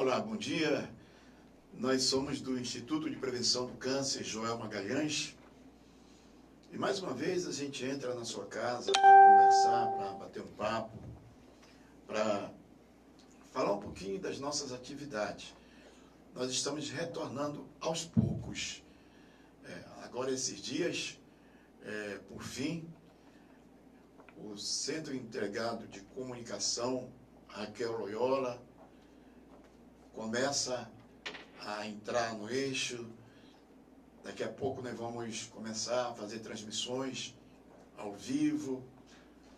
Olá, bom dia. Nós somos do Instituto de Prevenção do Câncer, Joel Magalhães. E mais uma vez a gente entra na sua casa para conversar, para bater um papo, para falar um pouquinho das nossas atividades. Nós estamos retornando aos poucos. Agora esses dias, por fim, o Centro Integrado de Comunicação Raquel Loyola começa a entrar no eixo. Daqui a pouco nós vamos começar a fazer transmissões ao vivo.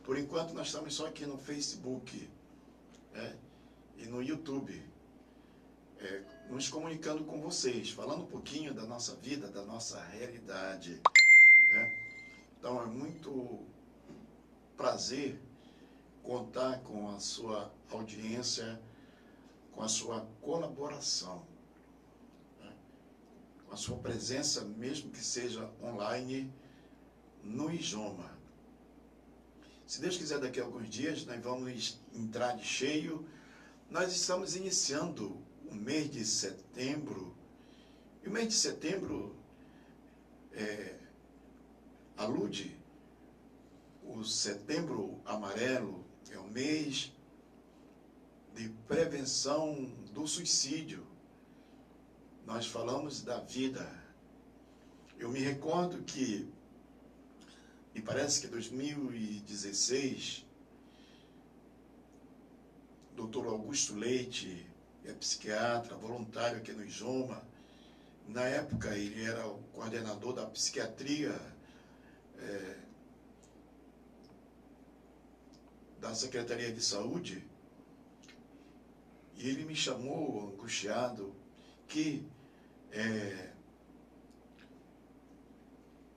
Por enquanto nós estamos só aqui no Facebook, e no YouTube, nos comunicando com vocês, falando um pouquinho da nossa vida, da nossa realidade. Então é muito prazer contar com a sua audiência, com a sua colaboração, com a sua presença, mesmo que seja online, no Ijoma. Se Deus quiser, daqui a alguns dias, nós vamos entrar de cheio. Nós estamos iniciando o mês de setembro, e o mês de setembro alude o Setembro Amarelo, é o mês de prevenção do suicídio. Nós falamos da vida. Eu me recordo que, me parece que em 2016, Dr. Augusto Leite, é psiquiatra, voluntário aqui no Ijoma. Na época ele era o coordenador da psiquiatria da Secretaria de Saúde, e ele me chamou, angustiado, que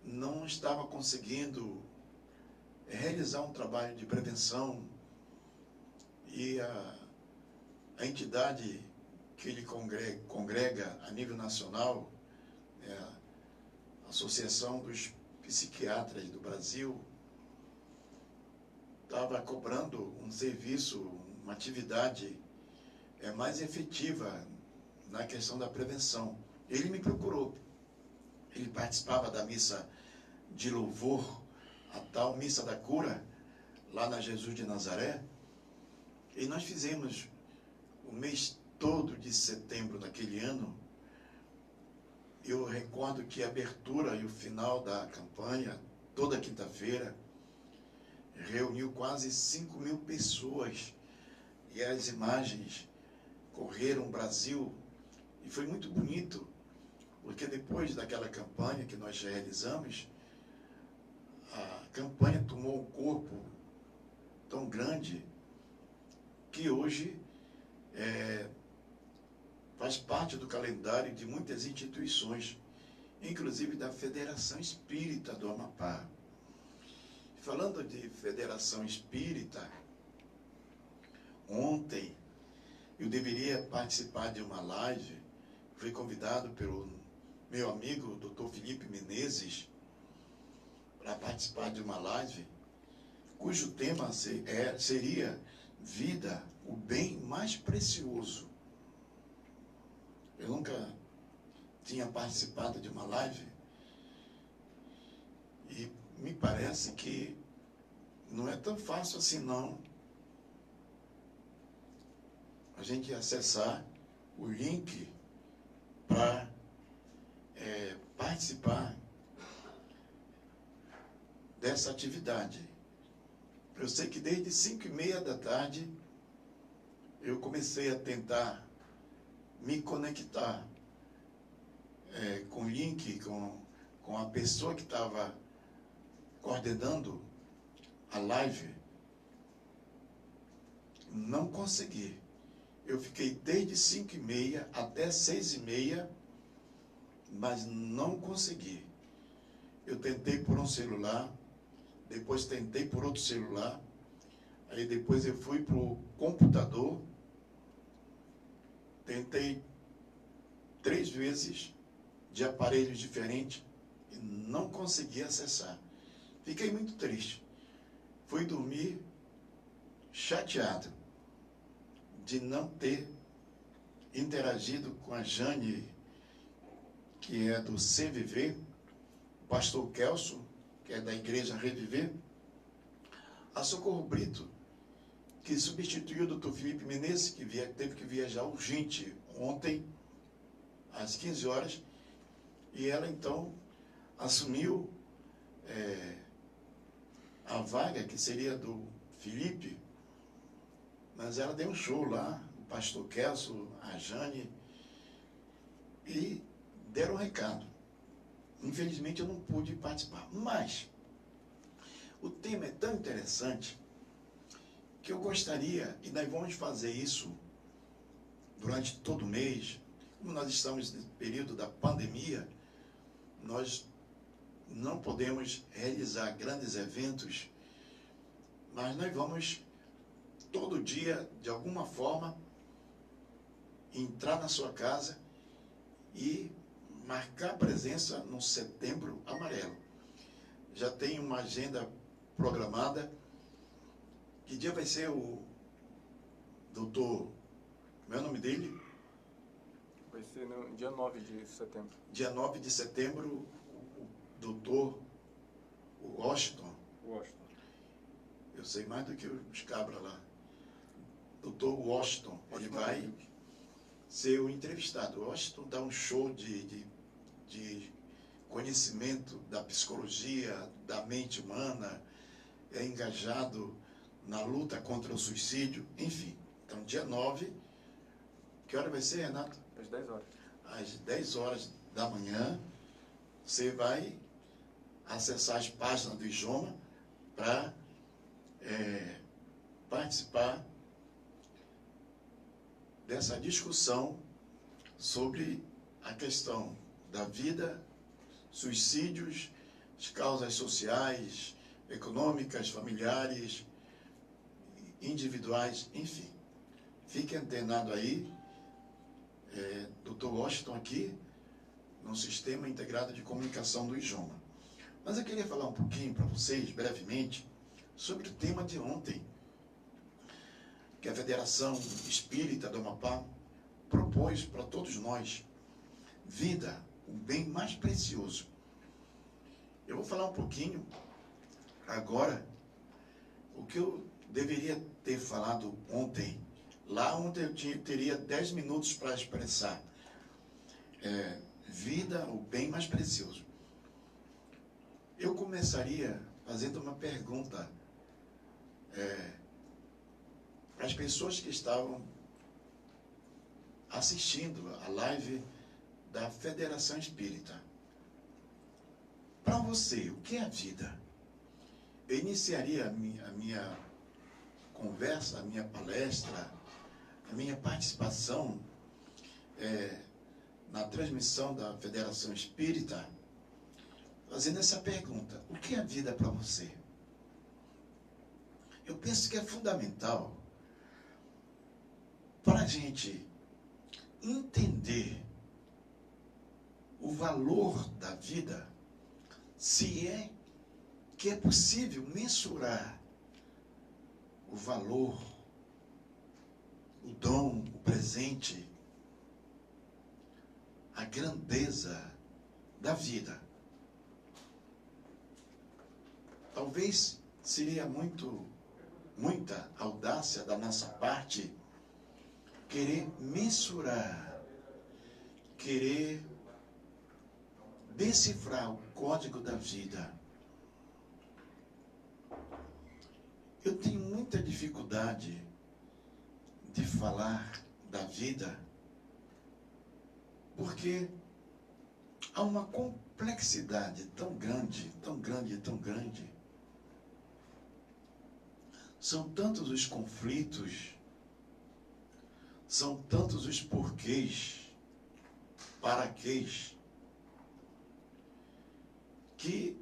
não estava conseguindo realizar um trabalho de prevenção, e a entidade que ele congrega a nível nacional, a Associação dos Psiquiatras do Brasil, estava cobrando um serviço, uma atividade mais efetiva na questão da prevenção. Ele me procurou. Ele participava da missa de louvor, a tal missa da cura, lá na Jesus de Nazaré, e nós fizemos o mês todo de setembro daquele ano. Eu recordo que a abertura e o final da campanha, toda quinta-feira, reuniu quase 5.000 pessoas, e as imagens correram o Brasil, e foi muito bonito, porque depois daquela campanha que nós realizamos, a campanha tomou um corpo tão grande que hoje faz parte do calendário de muitas instituições, inclusive da Federação Espírita do Amapá. Falando de Federação Espírita, ontem eu deveria participar de uma live. Fui convidado pelo meu amigo Dr. Felipe Menezes para participar de uma live cujo tema seria vida, o bem mais precioso. Eu nunca tinha participado de uma live, e me parece que não é tão fácil assim não a gente acessar o link para participar dessa atividade. Eu sei que desde 5:30 da tarde eu comecei a tentar me conectar com o link, com a pessoa que estava coordenando a live. Não consegui. Eu fiquei desde 5:30 até 6:30, mas não consegui. Eu tentei por um celular, depois tentei por outro celular, aí depois eu fui para o computador, tentei 3 vezes de aparelhos diferentes e não consegui acessar. Fiquei muito triste. Fui dormir chateado de não ter interagido com a Jane, que é do CVV, o pastor Kelso, que é da Igreja Reviver, a Socorro Brito, que substituiu o Dr. Felipe Menezes, que teve que viajar urgente ontem, às 15 horas, e ela então assumiu a vaga que seria do Felipe, mas ela deu um show lá, o pastor Kelso, a Jane, e deram um recado. Infelizmente eu não pude participar, mas o tema é tão interessante que eu gostaria, e nós vamos fazer isso durante todo o mês, como nós estamos no período da pandemia, nós não podemos realizar grandes eventos, mas nós vamos todo dia, de alguma forma, entrar na sua casa e marcar presença no Setembro Amarelo. Já tem uma agenda programada. Que dia vai ser o doutor... Como é o nome dele? Vai ser no dia 9 de setembro. Dia 9 de setembro, o doutor Washington. Eu sei mais do que os cabras lá. Doutor Washington, ele vai ser o entrevistado. O Washington dá um show de conhecimento da psicologia, da mente humana, é engajado na luta contra o suicídio, enfim. Então, dia 9, que hora vai ser, Renato? Às 10 horas. Às 10 horas da manhã, você vai acessar as páginas do IJOMA para participar dessa discussão sobre a questão da vida, suicídios, as causas sociais, econômicas, familiares, individuais, enfim. Fique antenado aí, Dr. Washington aqui, no Sistema Integrado de Comunicação do IJOMA. Mas eu queria falar um pouquinho para vocês, brevemente, sobre o tema de ontem, que a Federação Espírita do Amapá propôs para todos nós: vida, o bem mais precioso. Eu vou falar um pouquinho agora o que eu deveria ter falado ontem. Lá ontem eu teria 10 minutos para expressar. Vida, o bem mais precioso. Eu começaria fazendo uma pergunta para as pessoas que estavam assistindo a live da Federação Espírita. Para você, o que é a vida? Eu iniciaria a minha conversa, a minha palestra, a minha participação na transmissão da Federação Espírita, fazendo essa pergunta: o que é a vida para você? Eu penso que é fundamental para a gente entender o valor da vida, se é que é possível mensurar o valor, o dom, o presente, a grandeza da vida. Talvez seria muita audácia da nossa parte querer mensurar, querer decifrar o código da vida. Eu tenho muita dificuldade de falar da vida, porque há uma complexidade tão grande, tão grande, tão grande. São tantos os conflitos, são tantos os porquês, paraquês, que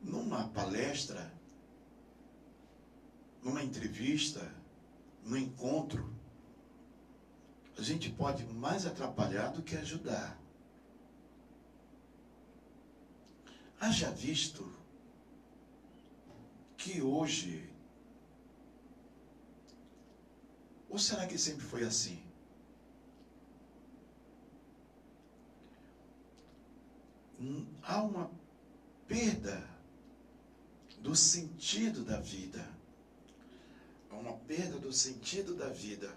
numa palestra, numa entrevista, num encontro, a gente pode mais atrapalhar do que ajudar. Haja visto que hoje, ou será que sempre foi assim? há uma perda do sentido da vida. Há uma perda do sentido da vida.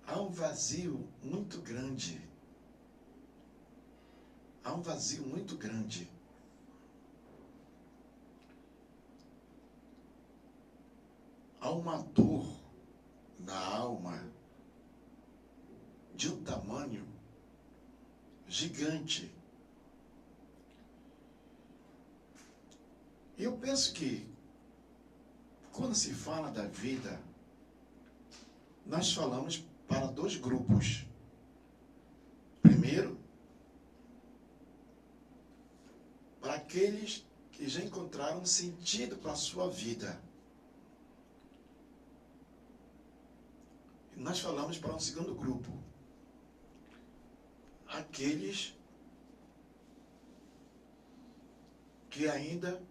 Há um vazio muito grande. Há um vazio muito grande. Há uma dor na alma de um tamanho gigante. E eu penso que, quando se fala da vida, nós falamos para dois grupos. Primeiro, para aqueles que já encontraram sentido para a sua vida. E nós falamos para um segundo grupo. Aqueles que ainda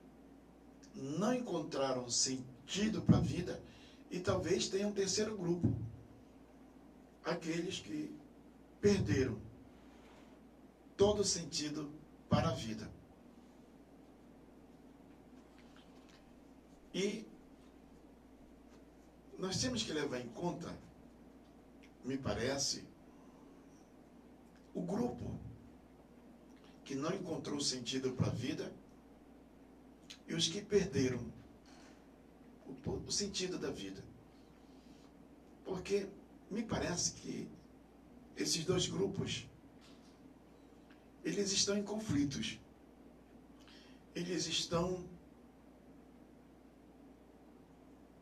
não encontraram sentido para a vida e talvez tenham um terceiro grupo. Aqueles que perderam todo o sentido para a vida. E nós temos que levar em conta, me parece, o grupo que não encontrou sentido para a vida e os que perderam o sentido da vida. Porque me parece que esses dois grupos, eles estão em conflitos. Eles estão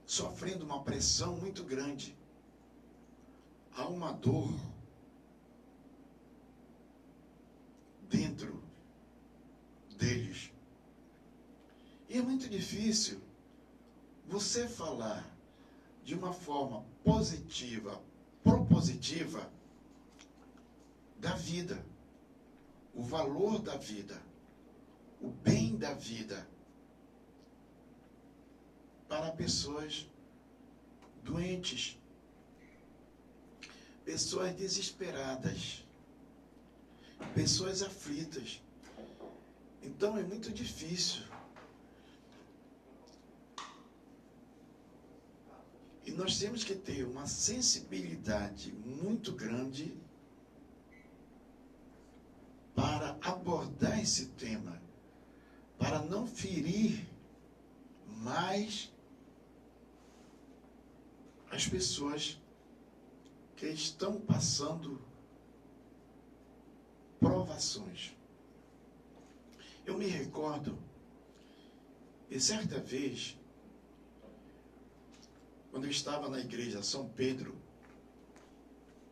sofrendo uma pressão muito grande. Há uma dor dentro deles. E é muito difícil você falar de uma forma positiva, propositiva, da vida, o valor da vida, o bem da vida, para pessoas doentes, pessoas desesperadas, pessoas aflitas. Então é muito difícil. E nós temos que ter uma sensibilidade muito grande para abordar esse tema, para não ferir mais as pessoas que estão passando provações. Eu me recordo, e certa vez, quando eu estava na igreja São Pedro,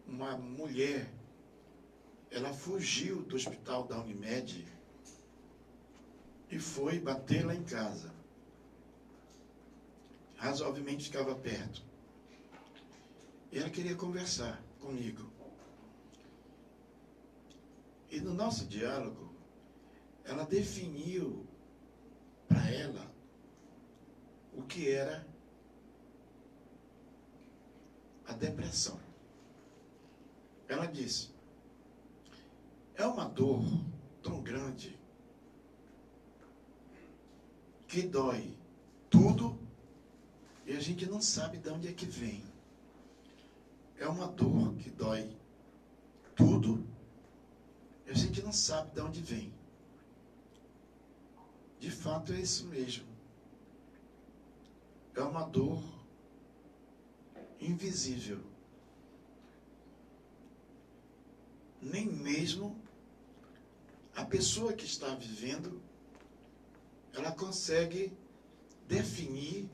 uma mulher, ela fugiu do hospital da Unimed e foi bater lá em casa. Razoavelmente ficava perto. E ela queria conversar comigo. E no nosso diálogo, ela definiu para ela o que era a depressão. Ela disse: é uma dor tão grande que dói tudo e a gente não sabe de onde é que vem. É uma dor que dói tudo e a gente não sabe de onde vem. De fato é isso mesmo. É uma dor invisível. Nem mesmo a pessoa que está vivendo, ela consegue definir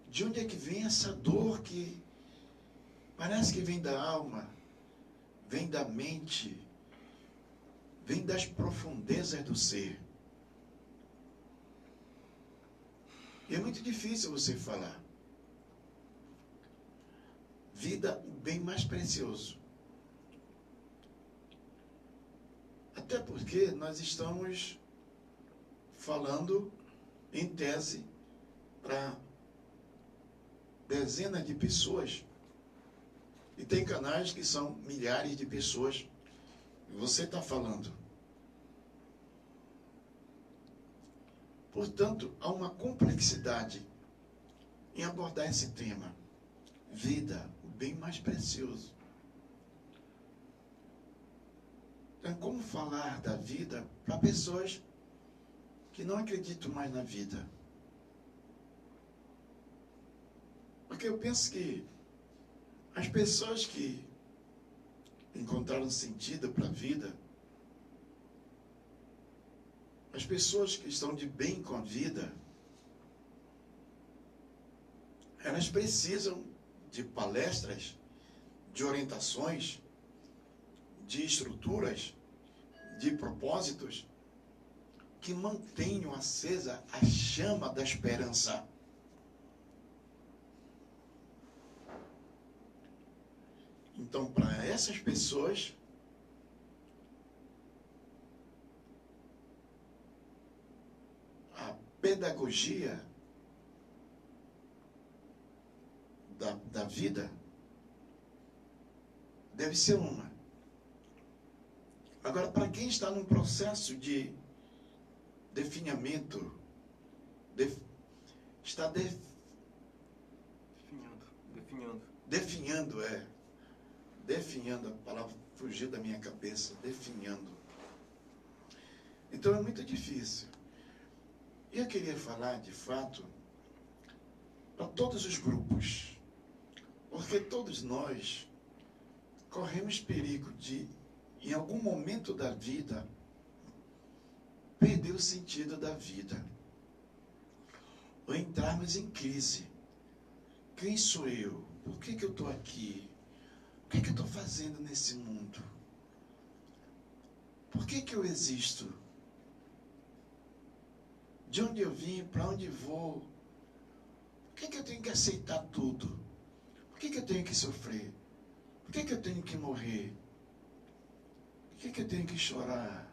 de onde é que vem essa dor que parece que vem da alma, vem da mente, vem das profundezas do ser. E é muito difícil você falar. Vida, o bem mais precioso. Até porque nós estamos falando em tese para dezenas de pessoas. E tem canais que são milhares de pessoas você está falando. Portanto, há uma complexidade em abordar esse tema. Vida, o bem mais precioso. Então, como falar da vida para pessoas que não acreditam mais na vida? Porque eu penso que as pessoas que encontraram sentido para a vida, as pessoas que estão de bem com a vida, elas precisam de palestras, de orientações, de estruturas, de propósitos que mantenham acesa a chama da esperança. Então, para essas pessoas, a pedagogia da vida deve ser uma. Agora, para quem está num processo de definhamento, está definhando, a palavra fugiu da minha cabeça, definhando. Então é muito difícil. E eu queria falar, de fato, para todos os grupos, porque todos nós corremos perigo de, em algum momento da vida, perder o sentido da vida, ou entrarmos em crise. Quem sou eu? Por que eu estou aqui? O que eu estou fazendo nesse mundo? Por que eu existo? De onde eu vim? Para onde vou? Por que eu tenho que aceitar tudo? Por que eu tenho que sofrer? Por que eu tenho que morrer? Por que eu tenho que chorar?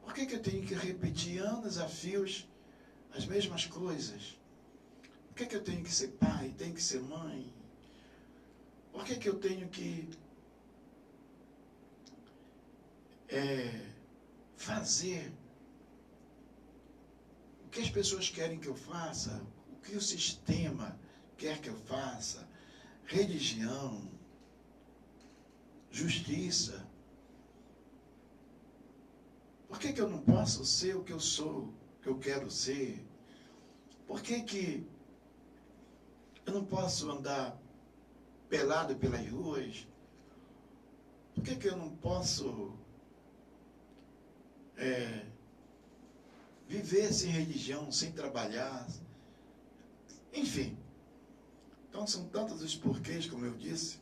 Por que eu tenho que repetir anos a fios as mesmas coisas? Por que eu tenho que ser pai? Tenho que ser mãe? Por que eu tenho que fazer o que as pessoas querem que eu faça? O que o sistema quer que eu faça? Religião, justiça. Por que eu não posso ser o que eu sou, o que eu quero ser? Por que eu não posso andar pelado pelas ruas? Por que eu não posso viver sem religião, sem trabalhar? Enfim. Então são tantos os porquês, como eu disse.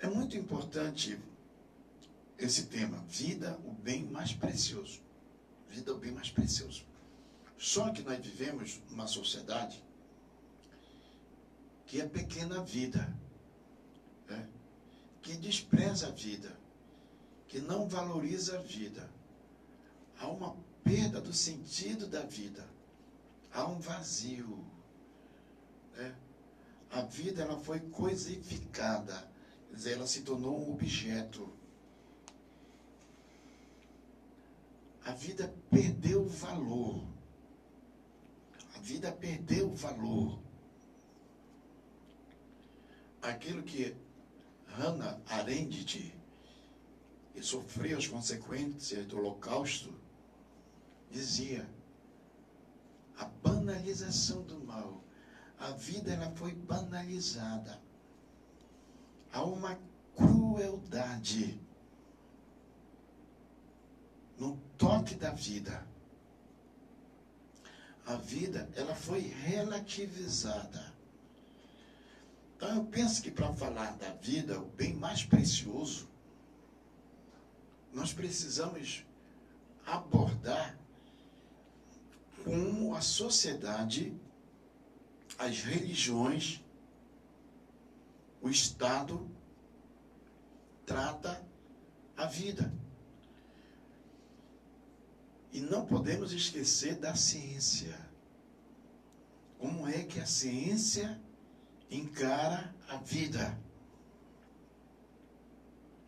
É muito importante esse tema, vida, o bem mais precioso. Vida, o bem mais precioso. Só que nós vivemos numa sociedade que é pequena vida, né? Que despreza a vida, que não valoriza a vida. Há uma perda do sentido da vida. Há um vazio, né? A vida, ela foi coisificada, quer dizer, ela se tornou um objeto. A vida perdeu o valor. A vida perdeu o valor. Aquilo que Hannah Arendt, que sofreu as consequências do Holocausto, dizia: a banalização do mal. A vida, ela foi banalizada. Há uma crueldade no toque da vida. A vida, ela foi relativizada. Então eu penso que para falar da vida, o bem mais precioso, nós precisamos abordar como a sociedade, as religiões, o Estado trata a vida. E não podemos esquecer da ciência. Como é que a ciência encara a vida.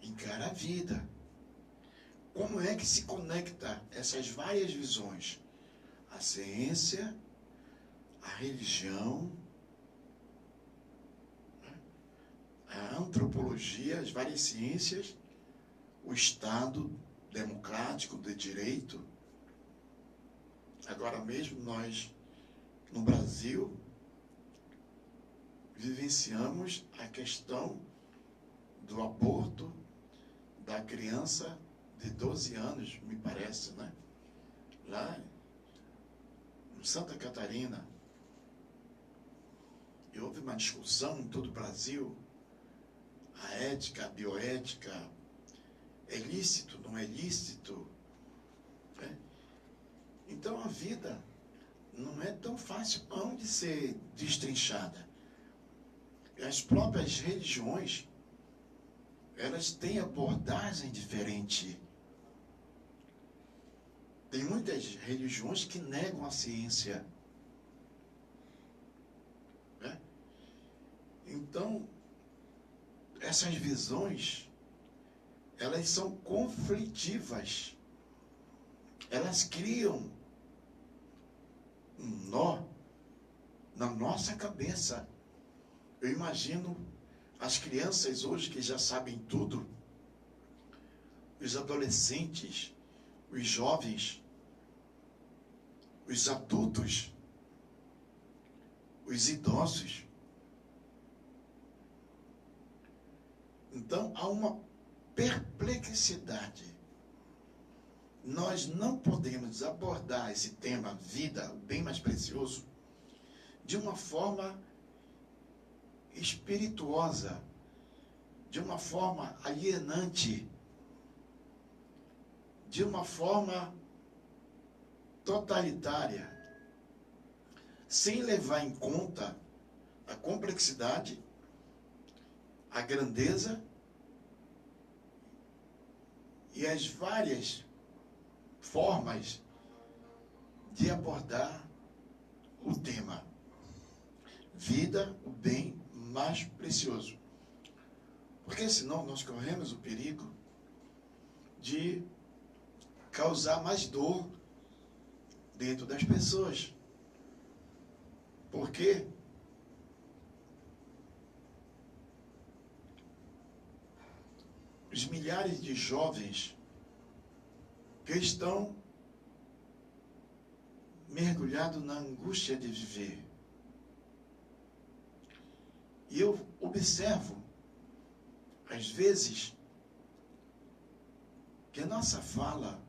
Encara a vida. Como é que se conecta essas várias visões? A ciência, a religião, a antropologia, as várias ciências, o Estado democrático de direito. Agora mesmo nós, no Brasil, vivenciamos a questão do aborto da criança de 12 anos, me parece, né? Lá em Santa Catarina. E houve uma discussão em todo o Brasil, a ética, a bioética, é lícito, não é lícito, né? Então a vida não é tão fácil não de ser destrinchada. As próprias religiões, elas têm abordagem diferente. Tem muitas religiões que negam a ciência, né? Então, essas visões, elas são conflitivas. Elas criam um nó na nossa cabeça. Eu imagino as crianças hoje que já sabem tudo, os adolescentes, os jovens, os adultos, os idosos. Então, há uma perplexidade. Nós não podemos abordar esse tema, vida, o bem mais precioso, de uma forma espirituosa, de uma forma alienante, de uma forma totalitária, sem levar em conta a complexidade, a grandeza e as várias formas de abordar o tema. Vida, o bem mais precioso. Porque senão nós corremos o perigo de causar mais dor dentro das pessoas. Porque os milhares de jovens que estão mergulhados na angústia de viver. E eu observo, às vezes, que a nossa fala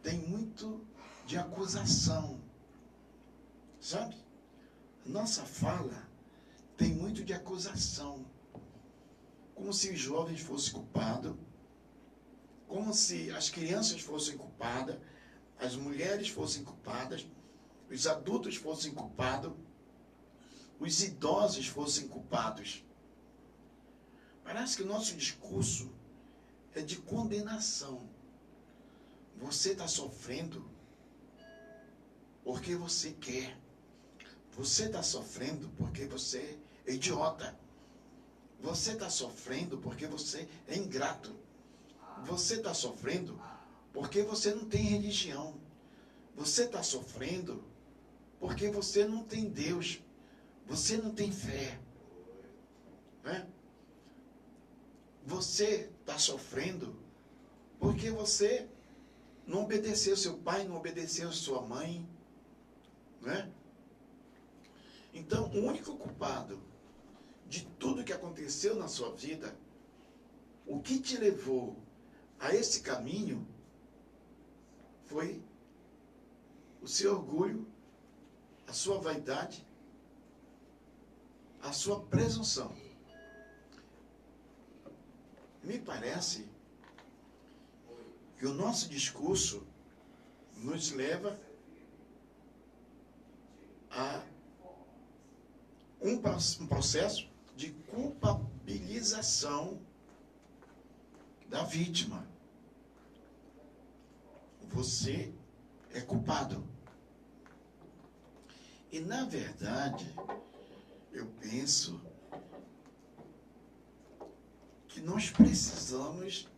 tem muito de acusação, sabe? A nossa fala tem muito de acusação, como se os jovens fossem culpados, como se as crianças fossem culpadas, as mulheres fossem culpadas, os adultos fossem culpados, os idosos fossem culpados. Parece que o nosso discurso é de condenação. Você está sofrendo porque você quer. Você está sofrendo porque você é idiota. Você está sofrendo porque você é ingrato. Você está sofrendo porque você não tem religião. Você está sofrendo porque você não tem Deus. Você não tem fé, né? Você está sofrendo porque você não obedeceu seu pai, não obedeceu sua mãe, né? Então, o único culpado de tudo que aconteceu na sua vida, o que te levou a esse caminho, foi o seu orgulho, a sua vaidade, a sua presunção. Me parece que o nosso discurso nos leva a um processo de culpabilização da vítima. Você é culpado. E, na verdade, eu penso que nós precisamos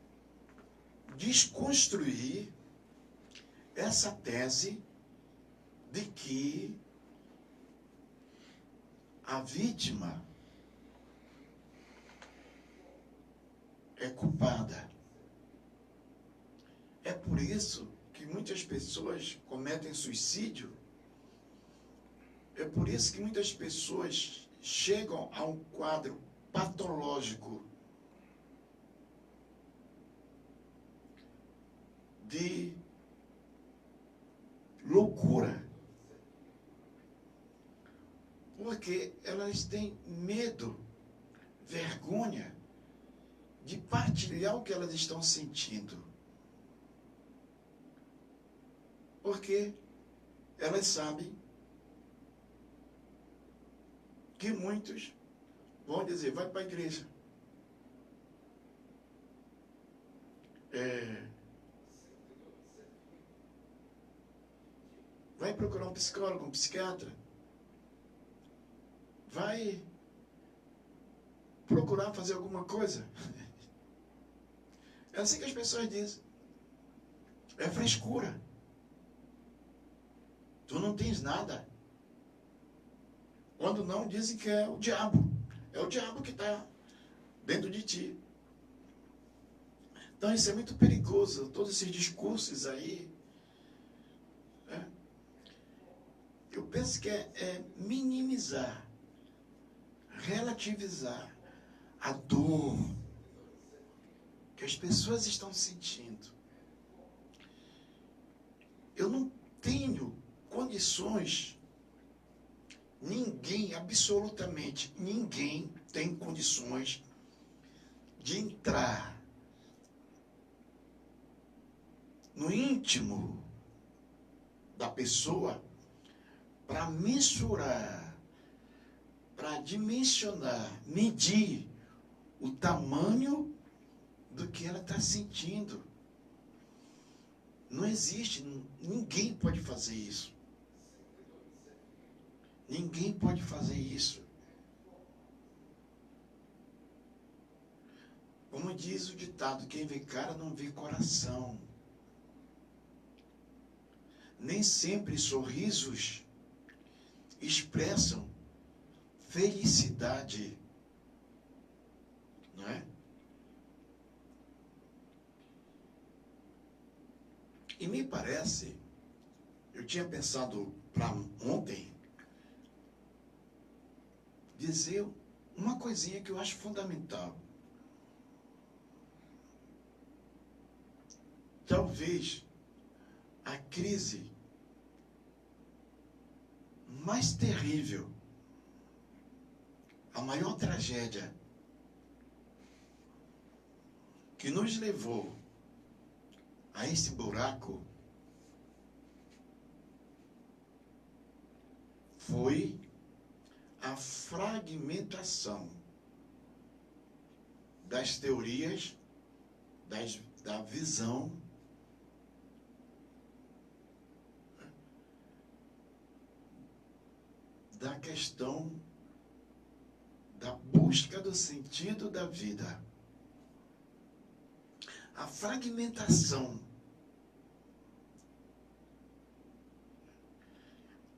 desconstruir essa tese de que a vítima é culpada. É por isso que muitas pessoas cometem suicídio. É por isso que muitas pessoas chegam a um quadro patológico de loucura. Porque elas têm medo, vergonha de partilhar o que elas estão sentindo. Porque elas sabem que muitos vão dizer, vai para a igreja. Vai procurar um psicólogo, um psiquiatra. Vai procurar fazer alguma coisa. É assim que as pessoas dizem. É frescura. Tu não tens nada. Quando não, dizem que é o diabo. É o diabo que está dentro de ti. Então isso é muito perigoso. Todos esses discursos aí. Eu penso que é minimizar, relativizar a dor que as pessoas estão sentindo. Eu não tenho condições, ninguém, absolutamente ninguém tem condições de entrar no íntimo da pessoa para mensurar, para dimensionar, medir o tamanho do que ela está sentindo. Não existe, ninguém pode fazer isso. Ninguém pode fazer isso. Como diz o ditado, quem vê cara não vê coração. Nem sempre sorrisos expressam felicidade, não é? E me parece, eu tinha pensado para ontem, dizer uma coisinha que eu acho fundamental. Talvez a crise mais terrível, a maior tragédia que nos levou a esse buraco foi a fragmentação das teorias, da visão da questão da busca do sentido da vida. A fragmentação.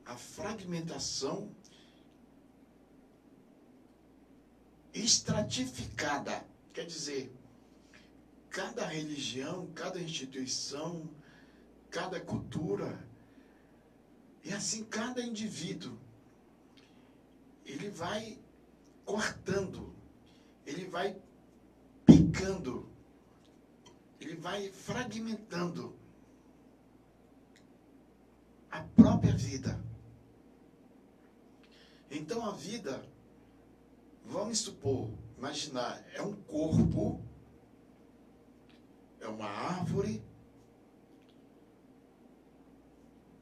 A fragmentação estratificada. Quer dizer, cada religião, cada instituição, cada cultura, e assim cada indivíduo, ele vai cortando, ele vai picando, ele vai fragmentando a própria vida. Então a vida, vamos supor, imaginar, é um corpo, é uma árvore,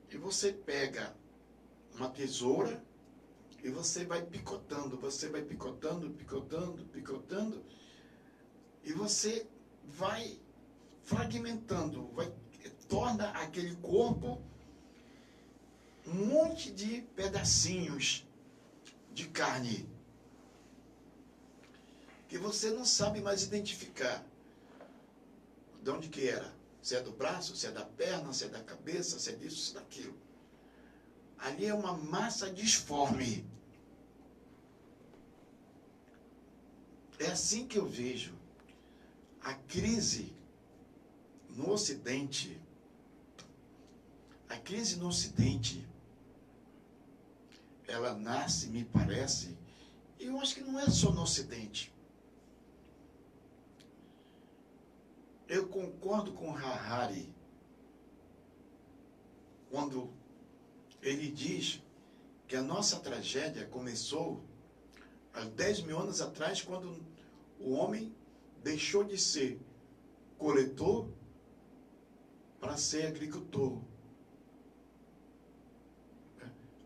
e você pega uma tesoura e você vai picotando, picotando, e você vai fragmentando, torna aquele corpo um monte de pedacinhos de carne, que você não sabe mais identificar de onde que era. Se é do braço, se é da perna, se é da cabeça, se é disso, se é daquilo. Ali é uma massa disforme. É assim que eu vejo a crise no Ocidente. A crise no Ocidente, ela nasce, me parece, e eu acho que não é só no Ocidente. Eu concordo com Harari quando ele diz que a nossa tragédia começou há 10 mil anos atrás, quando o homem deixou de ser coletor para ser agricultor.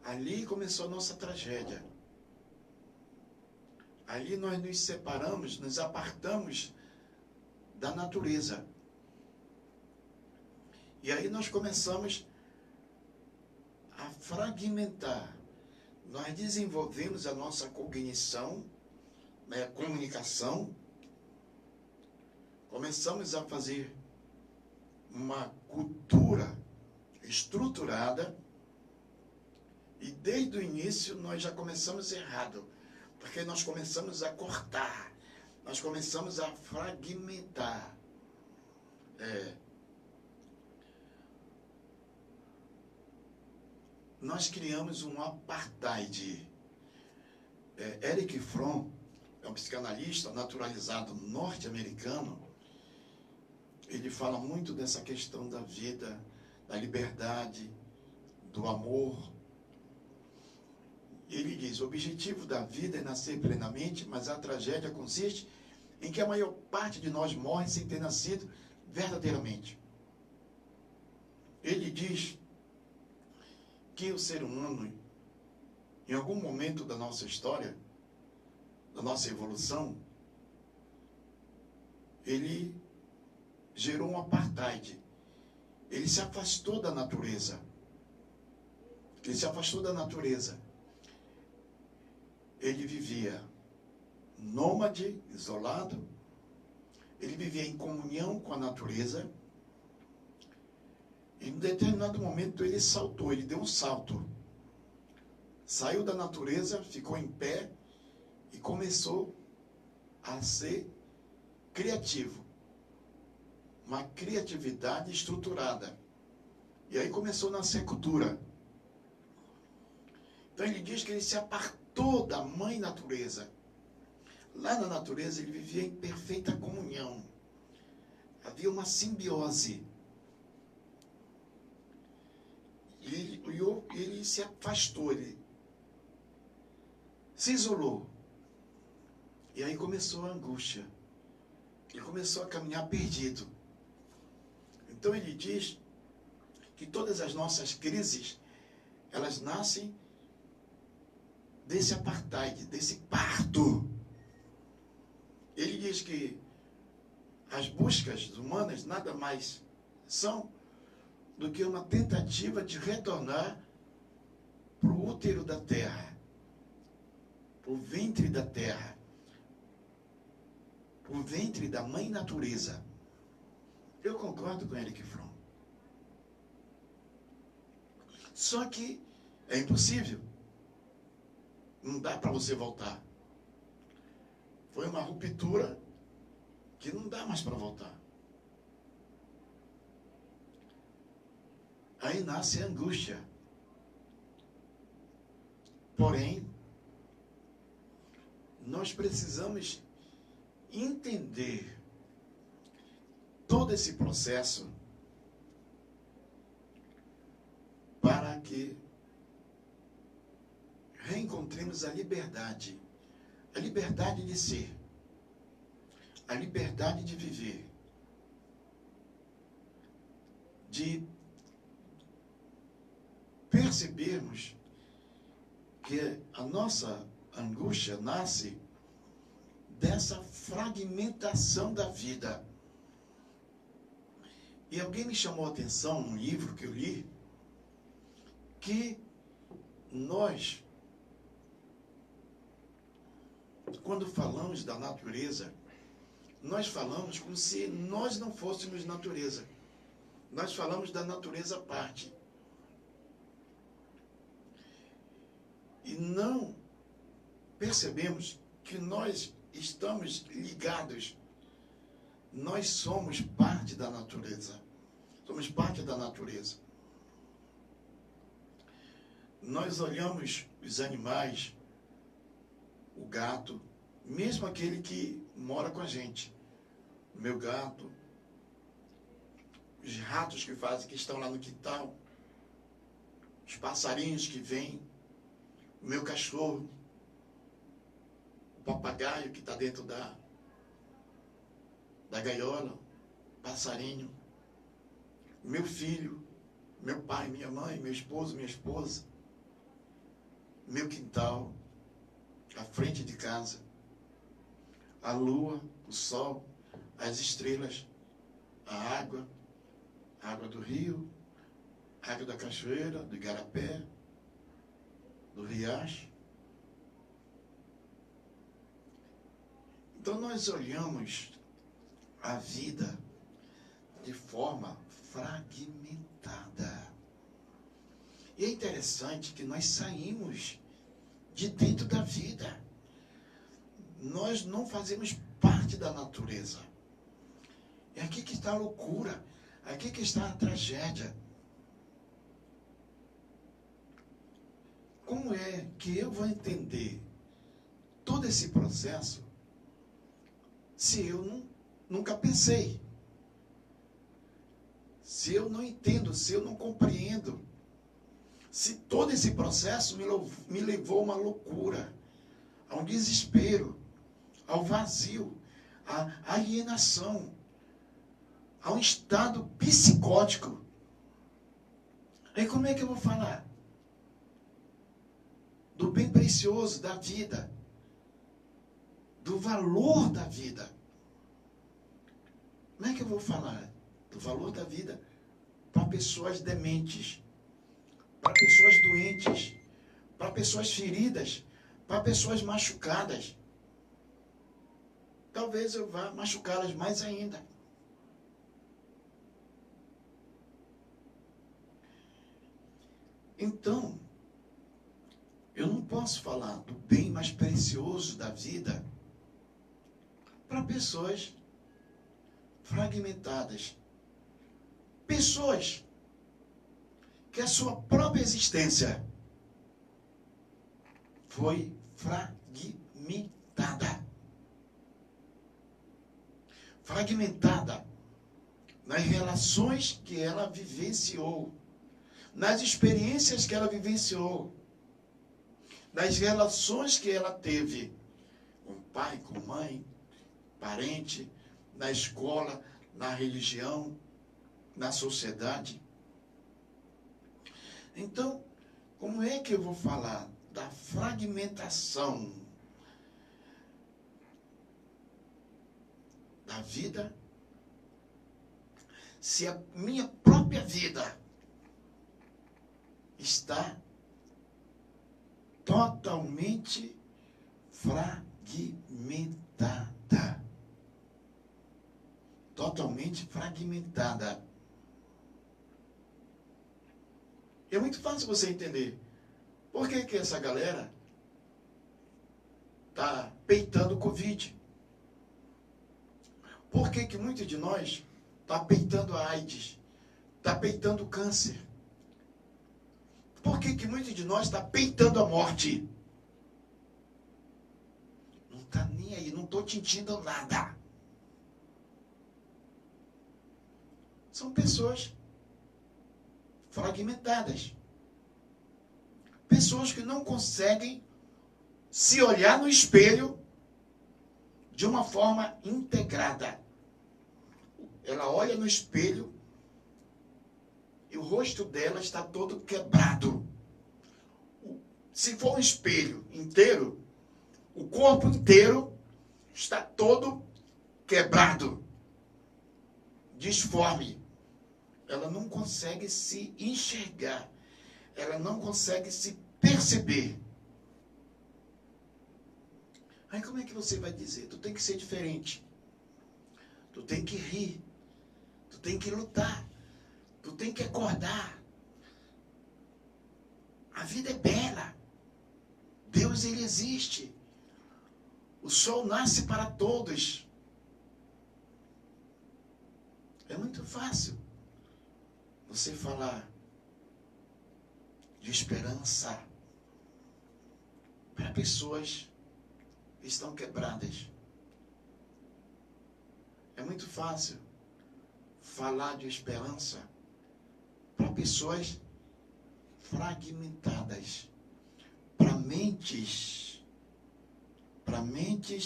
Ali começou a nossa tragédia. Ali nós nos separamos, nos apartamos da natureza. E aí nós começamos a fragmentar. Nós desenvolvemos a nossa cognição, né, a comunicação. Começamos a fazer uma cultura estruturada. E desde o início nós já começamos errado. Porque nós começamos a cortar. Nós começamos a fragmentar. Nós criamos um apartheid. Erich Fromm é um psicanalista naturalizado norte-americano. Ele fala muito dessa questão da vida, da liberdade, do amor. Ele diz: o objetivo da vida é nascer plenamente, mas a tragédia consiste em que a maior parte de nós morre sem ter nascido verdadeiramente. Ele diz que o ser humano, em algum momento da nossa história, da nossa evolução, ele gerou um apartheid. Ele se afastou da natureza. Ele se afastou da natureza. Ele vivia nômade, isolado. Ele vivia em comunhão com a natureza. E em um determinado momento ele saltou, ele deu um salto. Saiu da natureza, ficou em pé e começou a ser criativo. Uma criatividade estruturada. E aí começou a nascer cultura. Então ele diz que ele se apartou da mãe natureza. Lá na natureza ele vivia em perfeita comunhão. Havia uma simbiose. E ele se afastou, ele se isolou. E aí começou a angústia. Ele começou a caminhar perdido. Então ele diz que todas as nossas crises, elas nascem desse apartheid, desse parto. Ele diz que as buscas humanas nada mais são do que uma tentativa de retornar para o útero da terra, para o ventre da terra, para o ventre da mãe natureza. Eu concordo com Erich Fromm. Só que é impossível. Não dá para você voltar. Foi uma ruptura que não dá mais para voltar. Aí nasce a angústia. Porém, nós precisamos entender todo esse processo para que reencontremos a liberdade de ser, a liberdade de viver, de percebermos que a nossa angústia nasce dessa fragmentação da vida. E alguém me chamou a atenção num livro que eu li, que nós quando falamos da natureza, nós falamos como se nós não fôssemos natureza. Nós falamos da natureza à parte. E não percebemos que nós estamos ligados. Nós somos parte da natureza. Somos parte da natureza. Nós olhamos os animais, o gato, mesmo aquele que mora com a gente. O meu gato, os ratos que estão lá no quintal, os passarinhos que vêm, o meu cachorro, o papagaio que está dentro da gaiola, passarinho, meu filho, meu pai, minha mãe, meu esposo, minha esposa, meu quintal, a frente de casa, a lua, o sol, as estrelas, a água do rio, a água da cachoeira, do igarapé, do riacho. Então nós olhamos a vida de forma fragmentada. E é interessante que nós saímos de dentro da vida. Nós não fazemos parte da natureza. É aqui que está a loucura. Aqui que está a tragédia. Como é que eu vou entender todo esse processo se eu nunca pensei? Se eu não entendo, se eu não compreendo, se todo esse processo me levou a uma loucura, a um desespero, ao vazio, à alienação, a um estado psicótico. Aí como é que eu vou falar do bem precioso da vida, do valor da vida? Como é que eu vou falar do valor da vida para pessoas dementes, para pessoas doentes, para pessoas feridas, para pessoas machucadas? Talvez eu vá machucá-las mais ainda. Então, eu não posso falar do bem mais precioso da vida para pessoas fragmentadas. Pessoas que a sua própria existência foi fragmentada. Fragmentada nas relações que ela vivenciou, nas experiências que ela vivenciou, nas relações que ela teve com pai, com mãe, parente, na escola, na religião, na sociedade. Então, como é que eu vou falar da fragmentação da vida se a minha própria vida está totalmente fragmentada? Totalmente fragmentada. É muito fácil você entender. Por que essa galera está peitando o Covid? Por que muitos de nós está peitando a AIDS? Está peitando o câncer? Por que muitos de nós está peitando a morte? Não está nem aí, não estou sentindo nada. São pessoas fragmentadas. Pessoas que não conseguem se olhar no espelho de uma forma integrada. Ela olha no espelho e o rosto dela está todo quebrado. Se for um espelho inteiro, o corpo inteiro está todo quebrado, disforme. Ela não consegue se enxergar. Ela não consegue se perceber. Aí como é que você vai dizer? Tu tem que ser diferente. Tu tem que rir. Tu tem que lutar. Tu tem que acordar. A vida é bela. Deus, ele existe. O sol nasce para todos. É muito fácil você falar de esperança para pessoas que estão quebradas. É muito fácil falar de esperança para pessoas fragmentadas, para mentes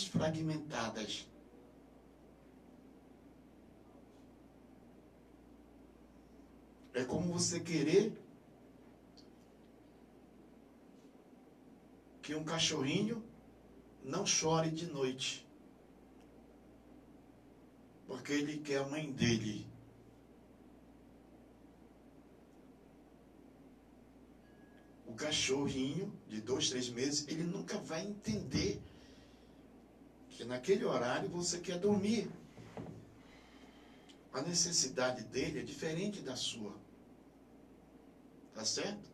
fragmentadas. É como você querer que um cachorrinho não chore de noite, porque ele quer a mãe dele. O cachorrinho de 2, 3 meses, ele nunca vai entender que naquele horário você quer dormir. A necessidade dele é diferente da sua. Tá certo?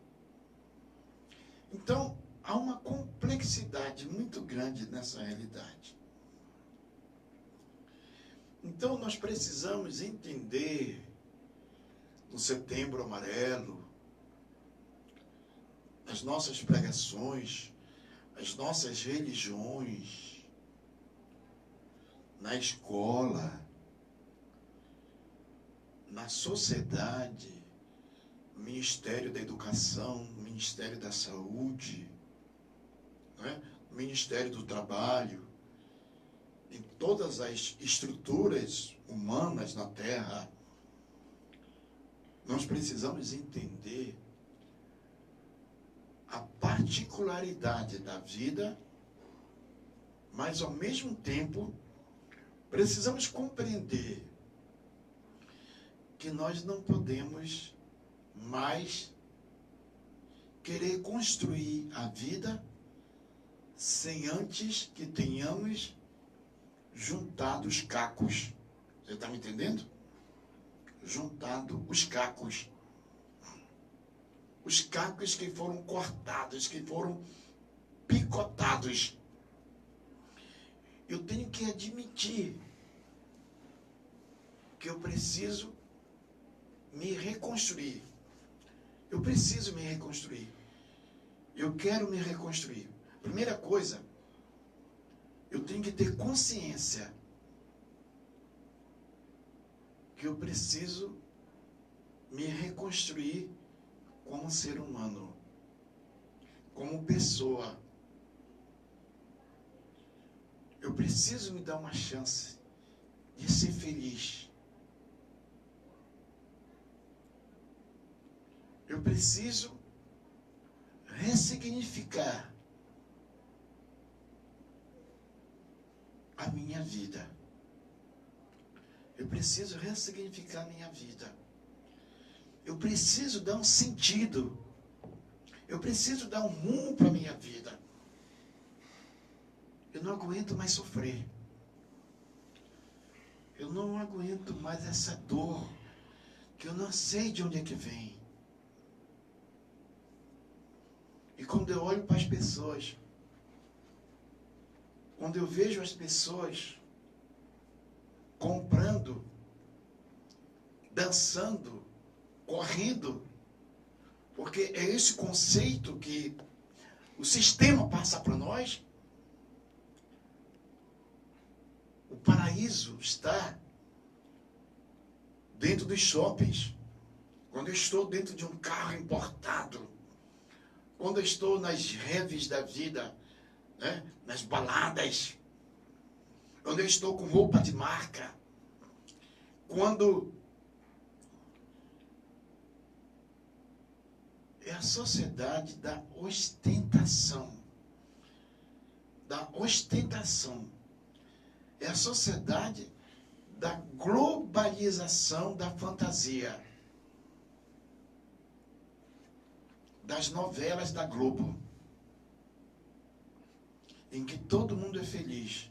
Então, há uma complexidade muito grande nessa realidade. Então, nós precisamos entender, no Setembro Amarelo, as nossas pregações, as nossas religiões, na escola, na sociedade, no Ministério da Educação, no Ministério da Saúde, né? No Ministério do Trabalho, em todas as estruturas humanas na Terra, nós precisamos entender a particularidade da vida, mas ao mesmo tempo precisamos compreender que nós não podemos mais querer construir a vida sem antes que tenhamos juntado os cacos. Você está me entendendo? Juntado os cacos. Os cacos que foram cortados, que foram picotados. Eu tenho que admitir que eu preciso me reconstruir. Eu preciso me reconstruir. Eu quero me reconstruir. Primeira coisa, eu tenho que ter consciência que eu preciso me reconstruir como ser humano, como pessoa. Eu preciso me dar uma chance de ser feliz. Eu preciso ressignificar a minha vida. Eu preciso ressignificar a minha vida. Eu preciso dar um sentido. Eu preciso dar um rumo para a minha vida. Eu não aguento mais sofrer. Eu não aguento mais essa dor, que eu não sei de onde é que vem. E quando eu olho para as pessoas, quando eu vejo as pessoas comprando, dançando, correndo, porque é esse conceito que o sistema passa para nós. O paraíso está dentro dos shoppings. Quando eu estou dentro de um carro importado, quando eu estou nas raves da vida, né? Nas baladas, quando eu estou com roupa de marca, quando é a sociedade da ostentação, é a sociedade da globalização da fantasia, das novelas da Globo. em que todo mundo é feliz.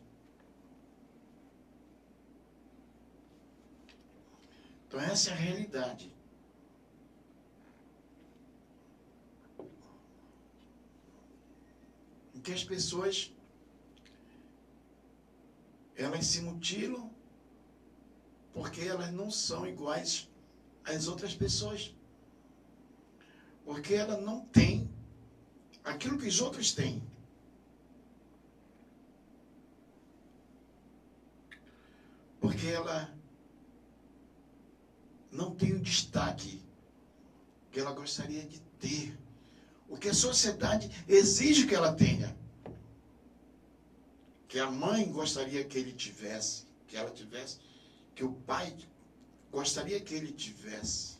Então essa é a realidade. Em que as pessoas, elas se mutilam porque elas não são iguais às outras pessoas. Porque ela não tem aquilo que os outros têm. Porque ela não tem o destaque que ela gostaria de ter. O que a sociedade exige que ela tenha. Que a mãe gostaria que ele tivesse, que ela tivesse, que o pai gostaria que ele tivesse.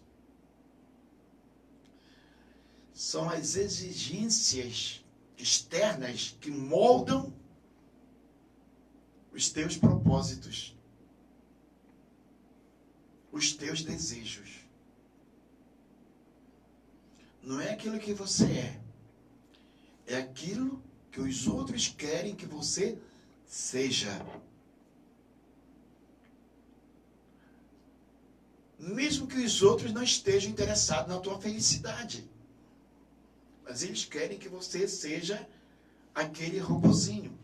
São as exigências externas que moldam os teus propósitos, os teus desejos. Não é aquilo que você é aquilo que os outros querem que você seja. Mesmo que os outros não estejam interessados na tua felicidade. Mas eles querem que você seja aquele robozinho.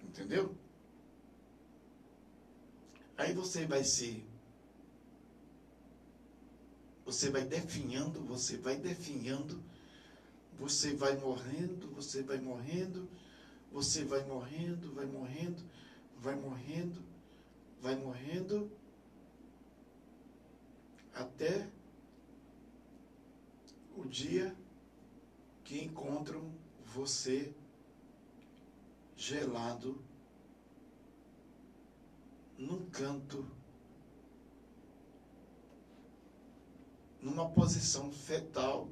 Entendeu? Aí você vai definhando, você vai morrendo, você vai morrendo, você vai morrendo, vai morrendo, até o dia que encontram você gelado num canto, numa posição fetal,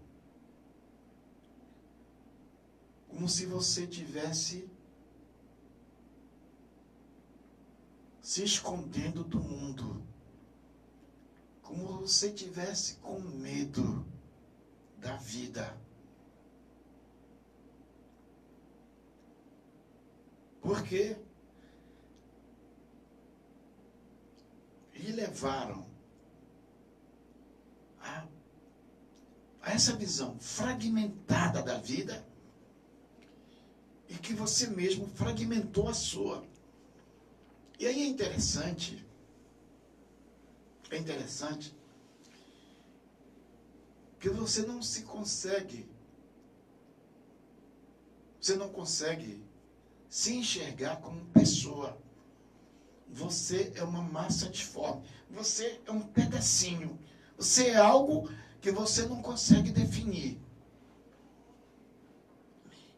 como se você tivesse se escondendo do mundo, como você tivesse com medo da vida. Porque lhe levaram a essa visão fragmentada da vida e que você mesmo fragmentou a sua. E aí é interessante que você não consegue se enxergar como pessoa. Você é uma massa disforme. Você é um pedacinho. Você é algo que você não consegue definir.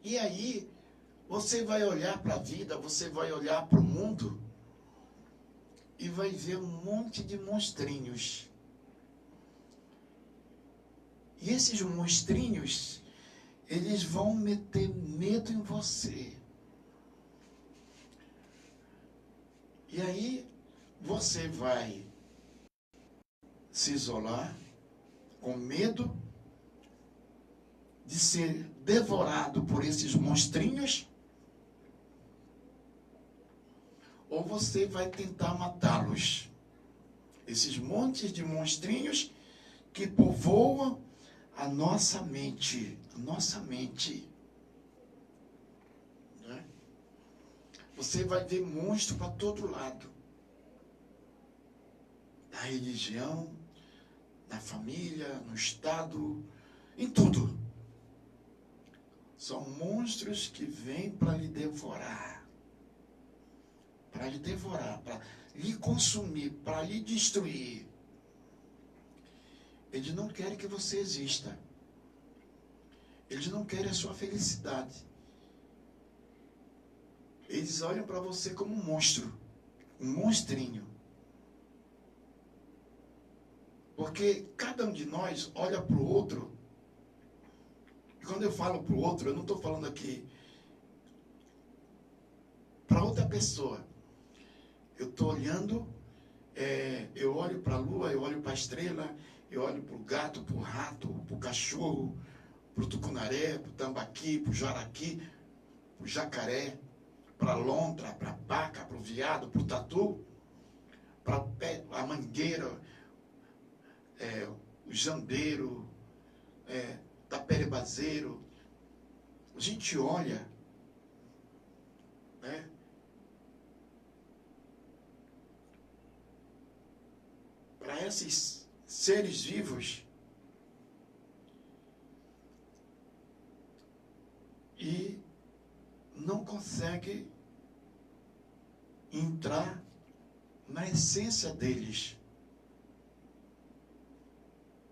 E aí, você vai olhar para a vida, você vai olhar para o mundo e vai ver um monte de monstrinhos. E esses monstrinhos, eles vão meter medo em você. E aí, você vai se isolar com medo de ser devorado por esses monstrinhos, ou você vai tentar matá-los. Esses montes de monstrinhos que povoam a nossa mente. Né? Você vai ver monstro para todo lado. Na religião, na família, no Estado, em tudo. São monstros que vêm para lhe devorar. Para lhe consumir, para lhe destruir. Eles não querem que você exista. Eles não querem a sua felicidade. Eles olham para você como um monstro, um monstrinho. Porque cada um de nós olha para o outro. E quando eu falo para o outro, eu não estou falando aqui para outra pessoa. Eu estou olhando, eu olho para a lua, eu olho para a estrela, eu olho para o gato, para o rato, para o cachorro, para o tucunaré, para o tambaqui, para o jaraqui, para o jacaré, para a lontra, para a paca, para o veado, para o tatu, para a mangueira, o jambeiro, taperebazeiro. A gente olha, né, para esses seres vivos e não consegue entrar na essência deles.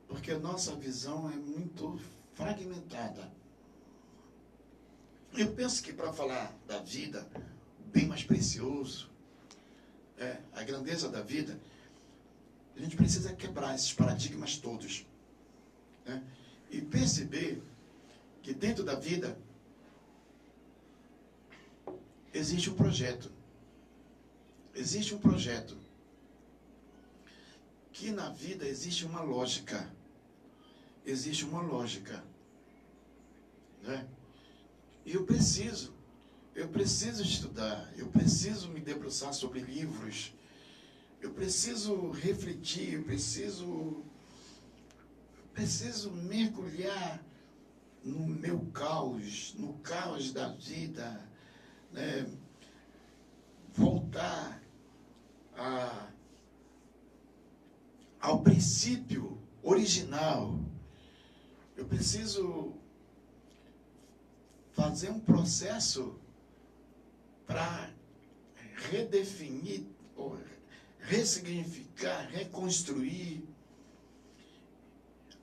Porque a nossa visão é muito fragmentada. Eu penso que para falar da vida, o bem mais precioso, a grandeza da vida, a gente precisa quebrar esses paradigmas todos, né? E perceber que dentro da vida existe um projeto. Existe um projeto. Que na vida existe uma lógica. Existe uma lógica, né? E eu preciso estudar, eu preciso me debruçar sobre livros, eu preciso refletir, eu preciso mergulhar no meu caos, no caos da vida, né? Voltar ao princípio original. Eu preciso fazer um processo para redefinir, ou ressignificar, reconstruir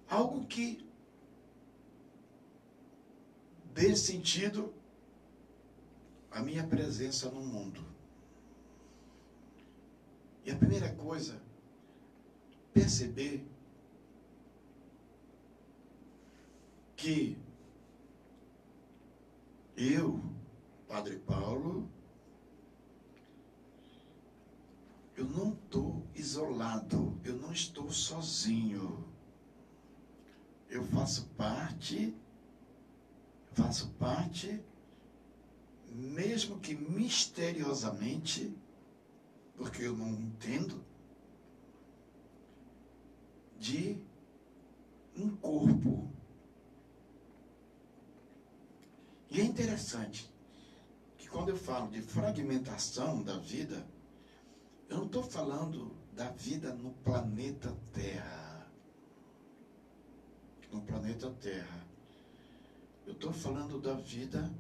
algo que dê sentido à minha presença no mundo. E a primeira coisa, perceber que eu, Padre Paulo, eu não estou isolado, eu não estou sozinho. Eu faço parte, mesmo que misteriosamente, porque eu não entendo, de um corpo. E é interessante que quando eu falo de fragmentação da vida, eu não estou falando da vida no planeta Terra. No planeta Terra. Eu estou falando da vida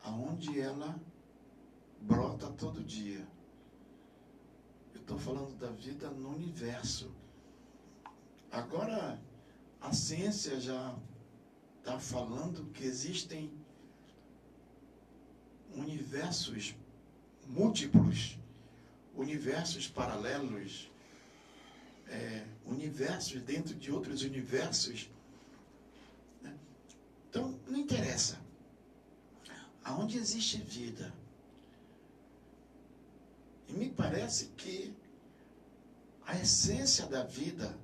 aonde ela brota todo dia. Eu estou falando da vida no universo. Agora, a ciência já está falando que existem universos múltiplos, universos paralelos, universos dentro de outros universos. Então, não interessa. Aonde existe vida. E me parece que a essência da vida,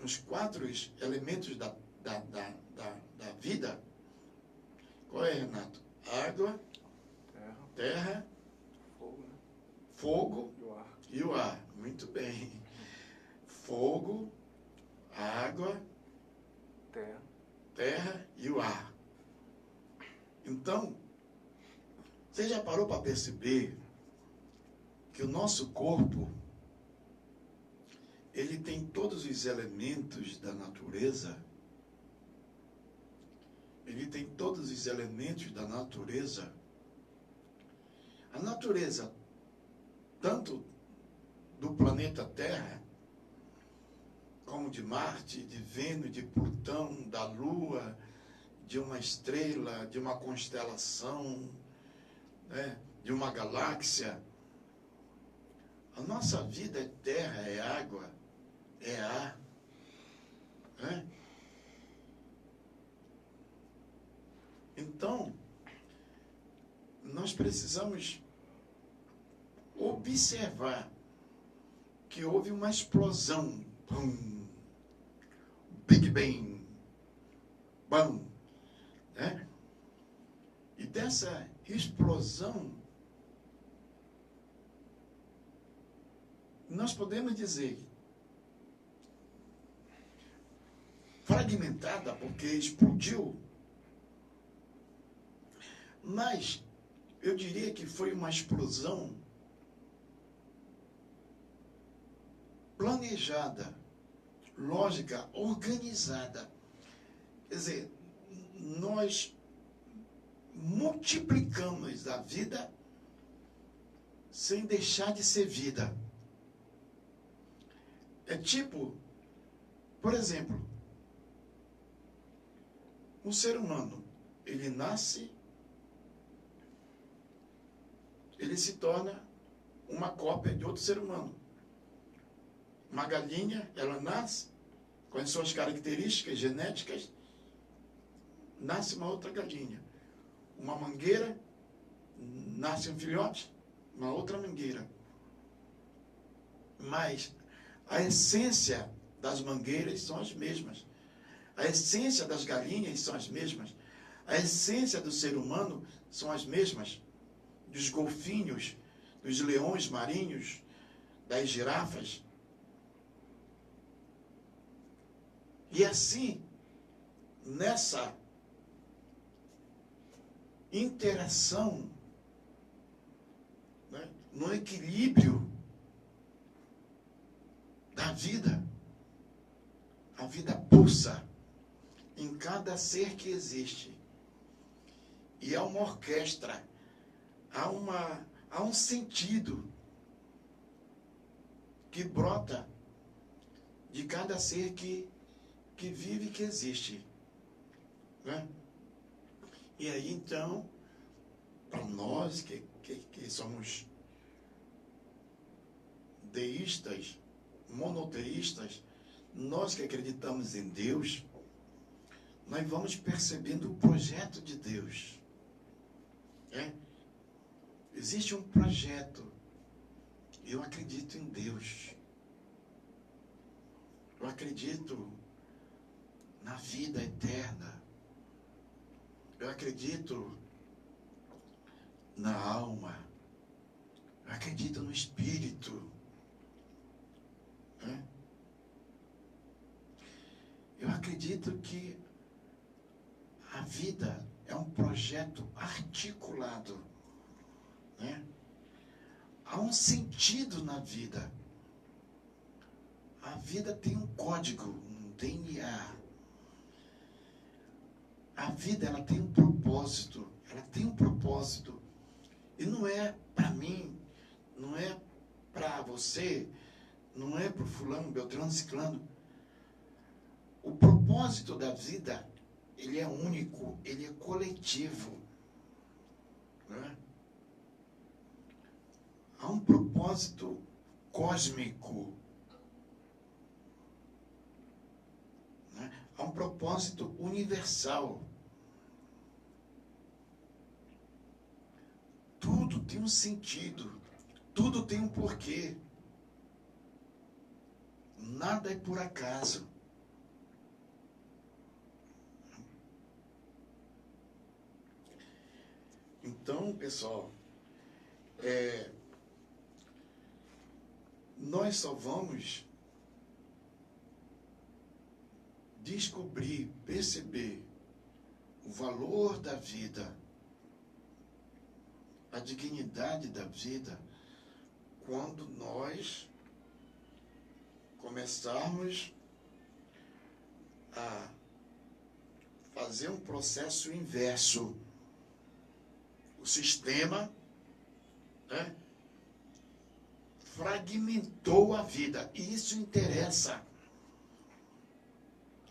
os 4 elementos da vida, qual é, Renato? Água, terra, fogo e o ar. Muito bem. Fogo, água, terra e o ar. Então, você já parou para perceber que o nosso corpo, ele tem todos os elementos da natureza? Ele tem todos os elementos da natureza. A natureza, tanto do planeta Terra, como de Marte, de Vênus, de Plutão, da Lua, de uma estrela, de uma constelação, né, de uma galáxia. A nossa vida é terra, é água, é ar, né? Então, nós precisamos observar que houve uma explosão Pum, Big Bang, bam, né? E dessa explosão, nós podemos dizer fragmentada, porque explodiu, mas eu diria que foi uma explosão planejada, lógica, organizada. Quer dizer, nós multiplicamos a vida sem deixar de ser vida. É tipo, por exemplo, um ser humano, ele nasce, ele se torna uma cópia de outro ser humano. Uma galinha, ela nasce com as suas características genéticas, nasce uma outra galinha. Uma mangueira, nasce um filhote, uma outra mangueira. Mas a essência das mangueiras são as mesmas. A essência das galinhas são as mesmas. A essência do ser humano são as mesmas. Dos golfinhos, dos leões marinhos, das girafas. E assim, nessa interação, né, no equilíbrio da vida, a vida pulsa em cada ser que existe. E há uma orquestra, há um sentido que brota de cada ser que vive, que existe. Né? E aí, então, para nós que somos deístas, monoteístas, nós que acreditamos em Deus, nós vamos percebendo o projeto de Deus. Existe um projeto. Eu acredito em Deus. Eu acredito na vida eterna. Eu acredito na alma. Eu acredito no Espírito. Eu acredito que a vida é um projeto articulado. Há um sentido na vida. A vida tem um código, um DNA. A vida, ela tem um propósito. Ela tem um propósito. E não é para mim, não é para você, não é para o fulano, beltrano, ciclano. O propósito da vida, ele é único, ele é coletivo. Há um propósito cósmico. Há um propósito universal. Tudo tem um sentido. Tudo tem um porquê. Nada é por acaso. Então, pessoal, nós só vamos descobrir, perceber o valor da vida, a dignidade da vida, quando nós começarmos a fazer um processo inverso. O sistema, fragmentou a vida. E isso interessa.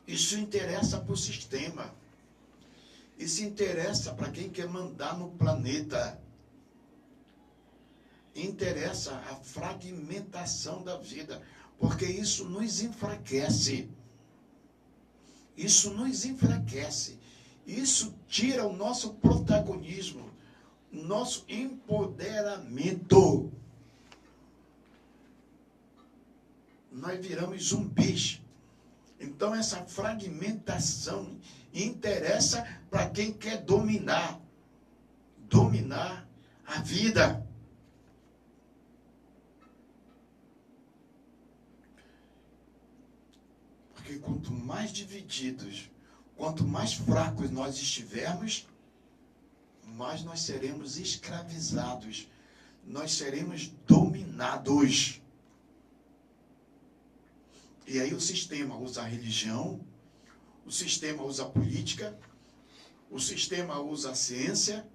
Isso interessa para o sistema. Isso interessa para quem quer mandar no planeta. Interessa a fragmentação da vida. Porque isso nos enfraquece. Isso nos enfraquece. Isso tira o nosso protagonismo, nosso empoderamento. nós viramos zumbis. Então essa fragmentação interessa para quem quer dominar a vida. Porque quanto mais divididos, quanto mais fracos nós estivermos, mais nós seremos escravizados, nós seremos dominados. E aí o sistema usa a religião, o sistema usa a política, o sistema usa a ciência,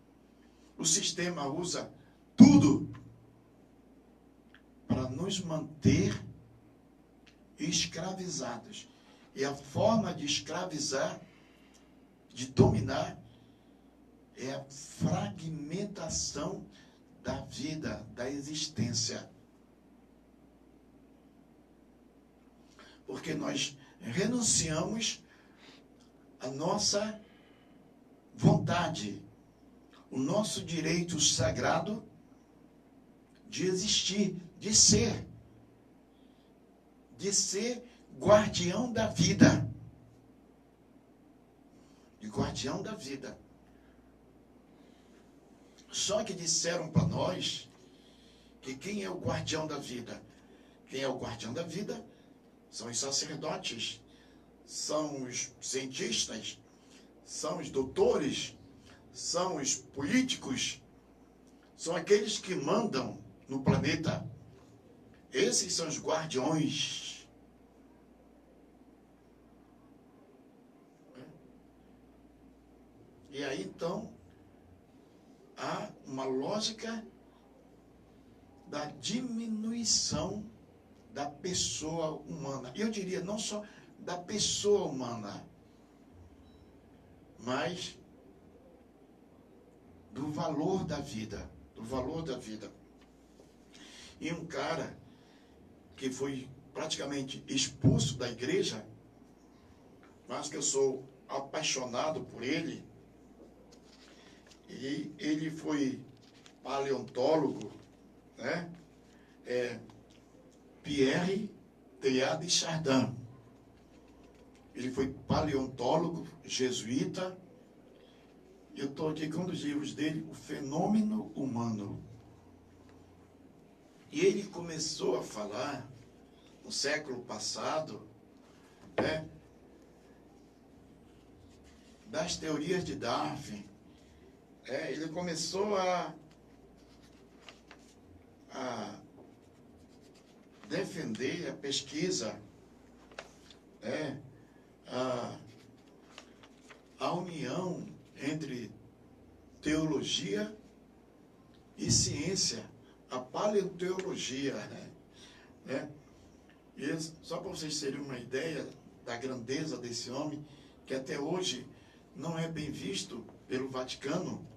o sistema usa tudo para nos manter escravizados. E a forma de escravizar, de dominar, é a fragmentação da vida, da existência. Porque nós renunciamos à nossa vontade, o nosso direito sagrado de existir, de ser guardião da vida. De guardião da vida. Só que disseram para nós que quem é o guardião da vida? Quem é o guardião da vida são os sacerdotes, são os cientistas, são os doutores, são os políticos, são aqueles que mandam no planeta. Esses são os guardiões. E aí então há uma lógica da diminuição da pessoa humana. Eu diria não só da pessoa humana, mas do valor da vida, do valor da vida. E um cara que foi praticamente expulso da igreja, mas que eu sou apaixonado por ele, e ele foi paleontólogo, né? Pierre Teilhard de Chardin. Ele foi paleontólogo, jesuíta. Eu estou aqui com um dos livros dele, O Fenômeno Humano. E ele começou a falar, no século passado, né, das teorias de Darwin. Ele começou a defender a pesquisa, a união entre teologia e ciência, a paleontologia, né? E só para vocês terem uma ideia da grandeza desse homem, que até hoje não é bem visto pelo Vaticano,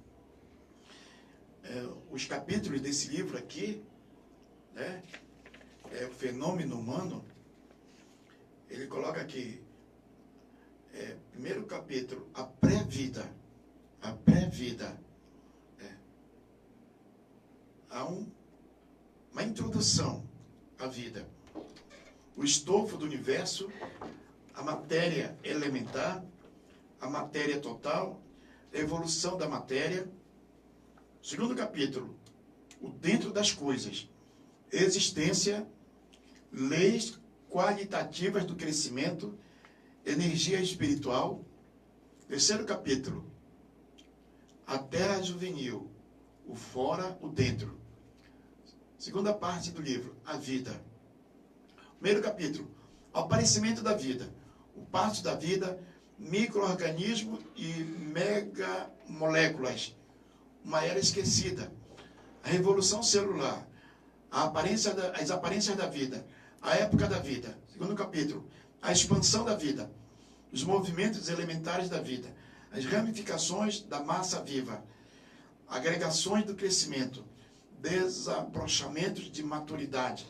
os capítulos desse livro aqui, né? O Fenômeno Humano, ele coloca aqui, primeiro capítulo, a pré-vida. Há uma introdução à vida. O estofo do universo, a matéria elementar, a matéria total, a evolução da matéria. Segundo capítulo, o dentro das coisas, existência, leis qualitativas do crescimento, energia espiritual. Terceiro capítulo, a terra juvenil, o fora, o dentro. Segunda parte do livro, a vida. Primeiro capítulo, o aparecimento da vida, o passo da vida, micro-organismo e megamoléculas, uma era esquecida, a revolução celular, as aparências da vida, a época da vida. Segundo capítulo, a expansão da vida, os movimentos elementares da vida, as ramificações da massa viva, agregações do crescimento, desabrochamento de maturidade,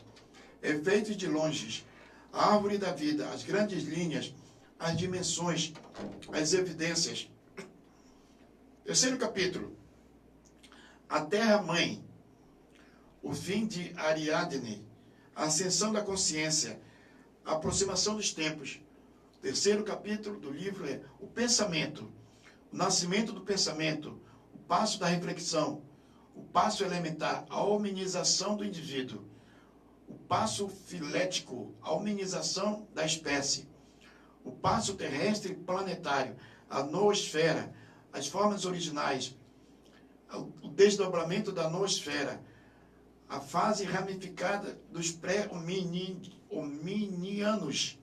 efeitos de longes, a árvore da vida, as grandes linhas, as dimensões, as evidências. Terceiro capítulo, a Terra-mãe, o fim de Ariadne, a ascensão da consciência, a aproximação dos tempos. O terceiro capítulo do livro é o pensamento, o nascimento do pensamento, o passo da reflexão, o passo elementar, a hominização do indivíduo, o passo filético, a hominização da espécie, o passo terrestre e planetário, a noosfera, as formas originais, o desdobramento da noosfera, a fase ramificada dos pré-hominianos,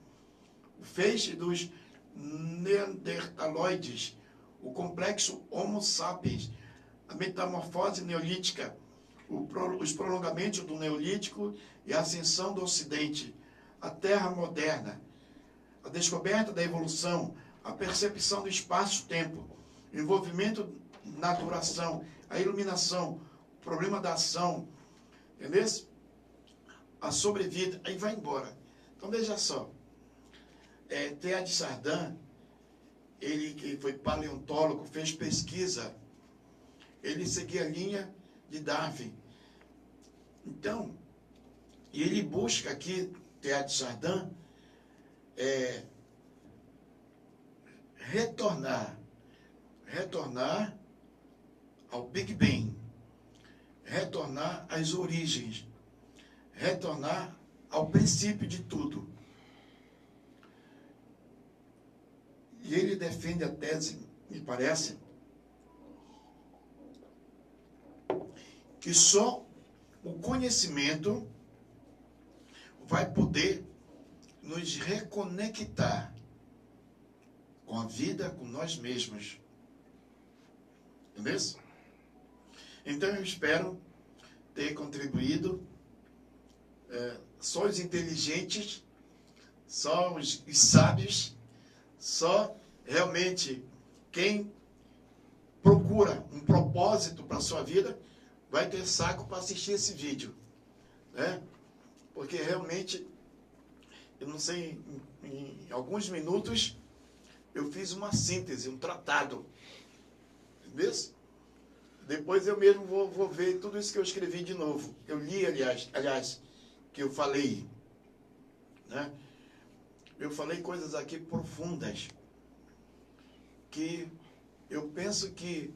o feixe dos neandertaloides, o complexo Homo sapiens, a metamorfose neolítica, os prolongamentos do neolítico e a ascensão do ocidente, a terra moderna, a descoberta da evolução, a percepção do espaço-tempo, o envolvimento na duração, a iluminação, o problema da ação, entendeu? A sobrevida, aí vai embora. Então veja só, Teilhard de Chardin, ele que foi paleontólogo, fez pesquisa, ele seguia a linha de Darwin. Então, e ele busca aqui, Teilhard de Chardin, retornar ao Big Bang, retornar às origens, retornar ao princípio de tudo. E ele defende a tese, me parece, que só o conhecimento vai poder nos reconectar com a vida, com nós mesmos. Entendeu? Então eu espero ter contribuído. Só os inteligentes, só os sábios, só realmente quem procura um propósito para a sua vida vai ter saco para assistir esse vídeo, né? Porque realmente, eu não sei, em alguns minutos eu fiz uma síntese, um tratado, entendeu? Depois eu mesmo vou ver tudo isso que eu escrevi de novo. Eu li, aliás, que eu falei, né? Eu falei coisas aqui profundas, que eu penso que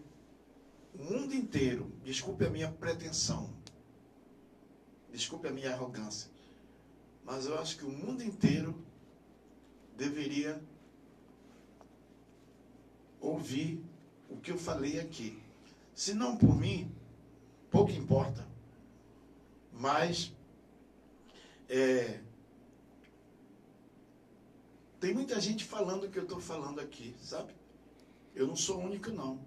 o mundo inteiro, desculpe a minha pretensão, desculpe a minha arrogância, mas eu acho que o mundo inteiro deveria ouvir o que eu falei aqui. Se não por mim, pouco importa. Mas tem muita gente falando o que eu estou falando aqui, sabe? Eu não sou o único, não.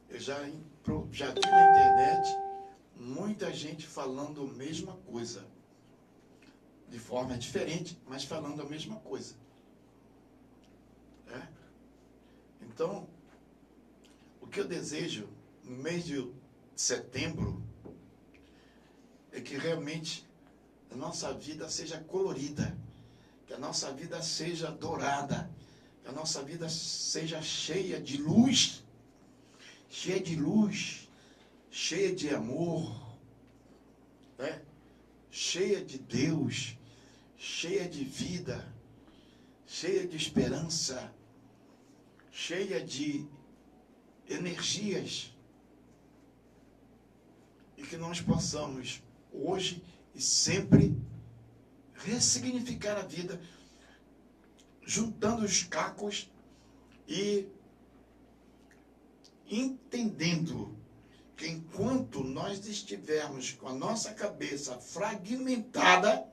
Eu já vi na internet muita gente falando a mesma coisa. De forma diferente, mas falando a mesma coisa. Então, o que eu desejo no mês de setembro é que realmente a nossa vida seja colorida, que a nossa vida seja dourada, que a nossa vida seja cheia de luz, cheia de amor, né? Cheia de Deus, cheia de vida, cheia de esperança, cheia de energias, e que nós possamos hoje e sempre ressignificar a vida, juntando os cacos e entendendo que enquanto nós estivermos com a nossa cabeça fragmentada,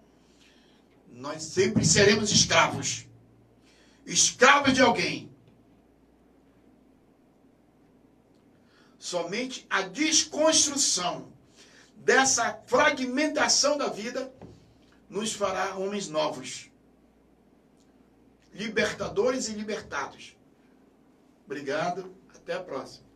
nós sempre seremos escravos. Escravos de alguém. Somente a desconstrução dessa fragmentação da vida nos fará homens novos. Libertadores e libertados. Obrigado. Até a próxima.